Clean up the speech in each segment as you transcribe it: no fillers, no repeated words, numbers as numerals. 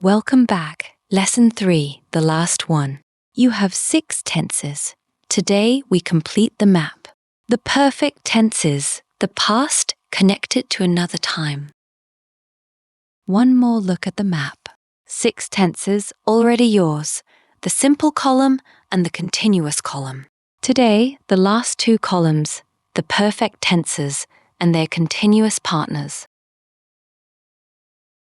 Welcome back. Lesson 3, the last one. You have 6 tenses. Today we complete the map. The perfect tenses, the past connected to another time. One more look at the map. 6 tenses already yours, the simple column and the continuous column. Today, the last 2 columns, the perfect tenses and their continuous partners.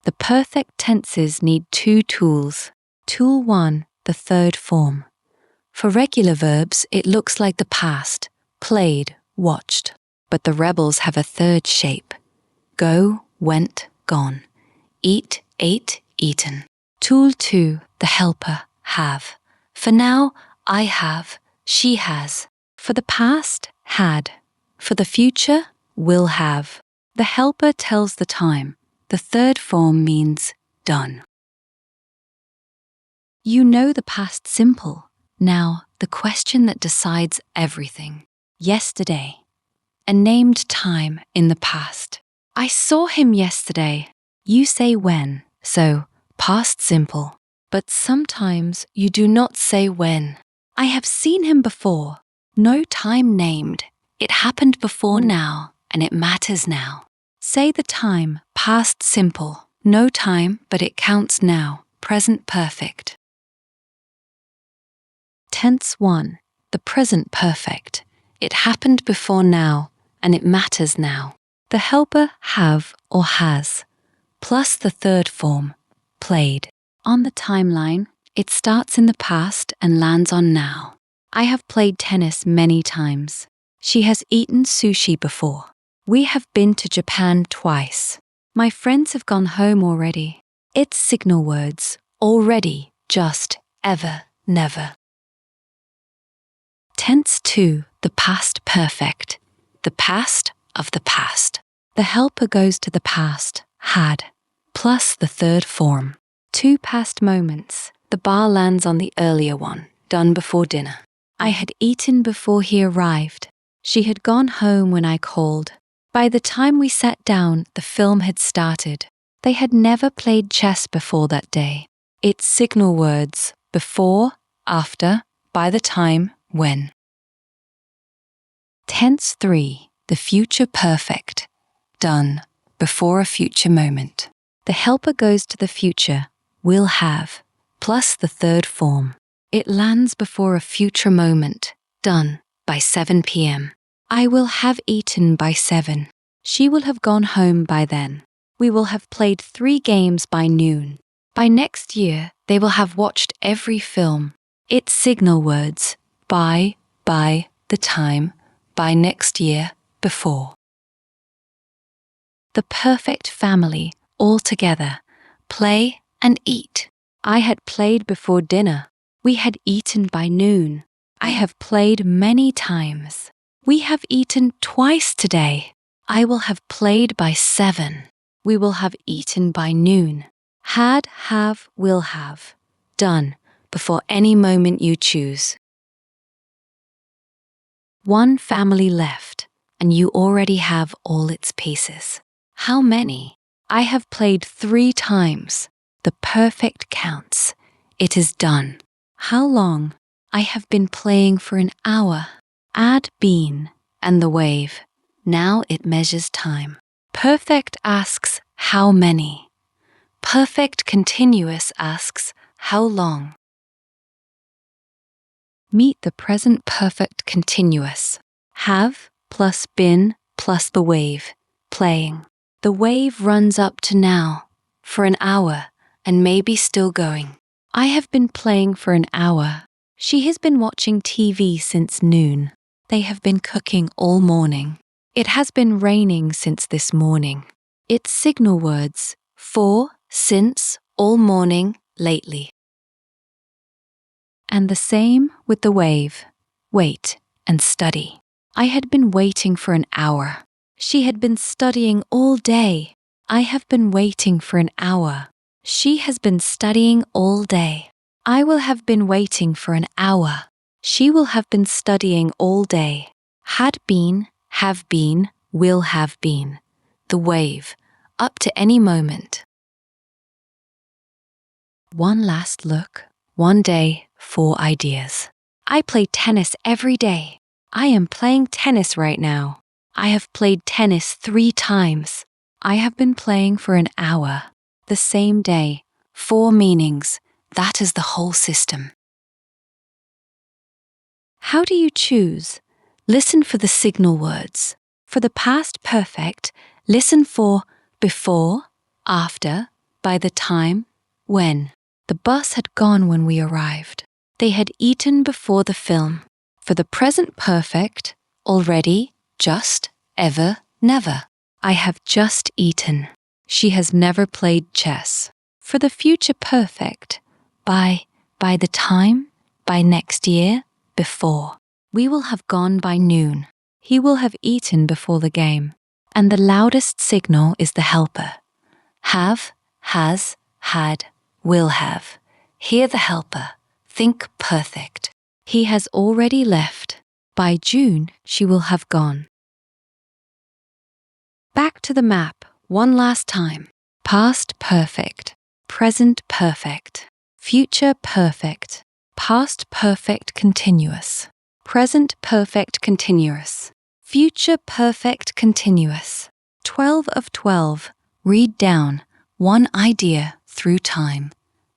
The perfect tenses need 2 tools. Tool 1, the third form. For regular verbs, it looks like the past, played, watched. But the rebels have a third shape. Go, went, gone. Eat, ate, eaten. Tool 2, the helper, have. For now, I have, she has. For the past, had. For the future, will have. The helper tells the time. The third form means done. You know the past simple. Now, the question that decides everything. Yesterday. A named time in the past. I saw him yesterday. You say when, so past simple. But sometimes you do not say when. I have seen him before. No time named. It happened before now, and it matters now. Say the time, past simple. No time, but it counts now. Present perfect. Tense 1, the present perfect. It happened before now, and it matters now. The helper have or has, plus the third form, played. On the timeline, it starts in the past and lands on now. I have played tennis many times. She has eaten sushi before. We have been to Japan twice. My friends have gone home already. It's signal words. Already, just, ever, never. Tense 2, the past perfect. The past of the past. The helper goes to the past, had, plus the third form. 2 past moments. The bar lands on the earlier one, done before dinner. I had eaten before he arrived. She had gone home when I called. By the time we sat down, the film had started. They had never played chess before that day. It's signal words, before, after, by the time, when. Tense 3, the future perfect. Done, before a future moment. The helper goes to the future, will have, plus the third form. It lands before a future moment. Done, by 7 p.m. I will have eaten by 7. She will have gone home by then. We will have played 3 games by noon. By next year, they will have watched every film. It's signal words, by, the time, by next year, before. The perfect family, all together, play and eat. I had played before dinner. We had eaten by noon. I have played many times. We have eaten twice today. I will have played by 7. We will have eaten by noon. Had, have, will have. Done, before any moment you choose. 1 family left, and you already have all its pieces. How many? I have played 3 times. The perfect counts. It is done. How long? I have been playing for an hour. Add been and the wave. Now it measures time. Perfect asks how many. Perfect continuous asks how long. Meet the present perfect continuous. Have plus been plus the wave. Playing. The wave runs up to now. For an hour and maybe still going. I have been playing for an hour. She has been watching TV since noon. They have been cooking all morning. It has been raining since this morning. It's signal words, for, since, all morning, lately. And the same with the wave, wait and study. I had been waiting for an hour. She had been studying all day. I have been waiting for an hour. She has been studying all day. I will have been waiting for an hour. She will have been studying all day. Had been, have been, will have been. The wave, up to any moment. One last look, one day, 4 ideas. I play tennis every day. I am playing tennis right now. I have played tennis 3 times. I have been playing for an hour. The same day, 4 meanings. That is the whole system. How do you choose? Listen for the signal words. For the past perfect, listen for before, after, by the time, when. The bus had gone when we arrived. They had eaten before the film. For the present perfect, already, just, ever, never. I have just eaten. She has never played chess. For the future perfect, by the time, by next year, before. We will have gone by noon. He will have eaten before the game. And the loudest signal is the helper. Have, has, had, will have. Hear the helper. Think perfect. He has already left. By June, she will have gone. Back to the map, one last time. Past perfect. Present perfect. Future perfect. Past perfect continuous. Present perfect continuous. Future perfect continuous. 12 of 12. Read down. One idea through time.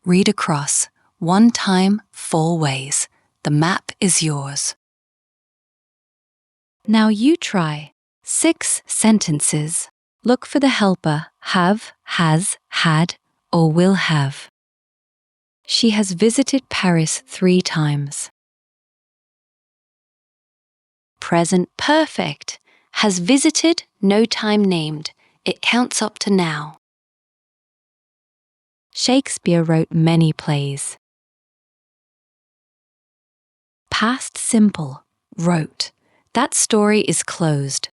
Read across. One time, 4 ways. The map is yours. Now you try. 6 sentences. Look for the helper have, has, had, or will have. She has visited Paris 3 times. Present perfect. Has visited, no time named. It counts up to now. Shakespeare wrote many plays. Past simple. Wrote. That story is closed.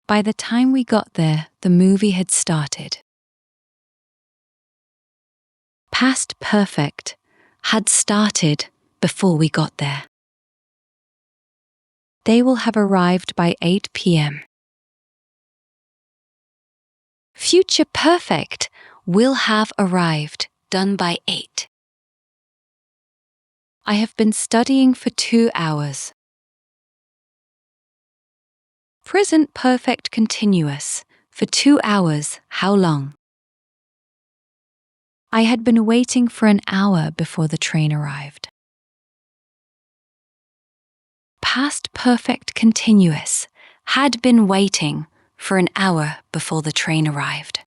By the time we got there, the movie had started. Past perfect. Had started before we got there. They will have arrived by 8 p.m. Future perfect. Will have arrived, done by 8. I have been studying for 2 hours. Present perfect continuous. For 2 hours, how long? I had been waiting for an hour before the train arrived. Past perfect continuous. Had been waiting for an hour before the train arrived.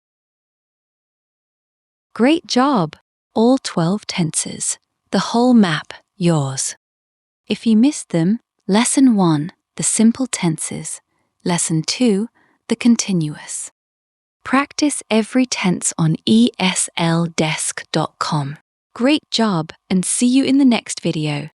Great job! All 12 tenses. The whole map, yours. If you missed them, Lesson 1, the simple tenses. Lesson 2, the continuous. Practice every tense on esldesk.com. Great job, and see you in the next video.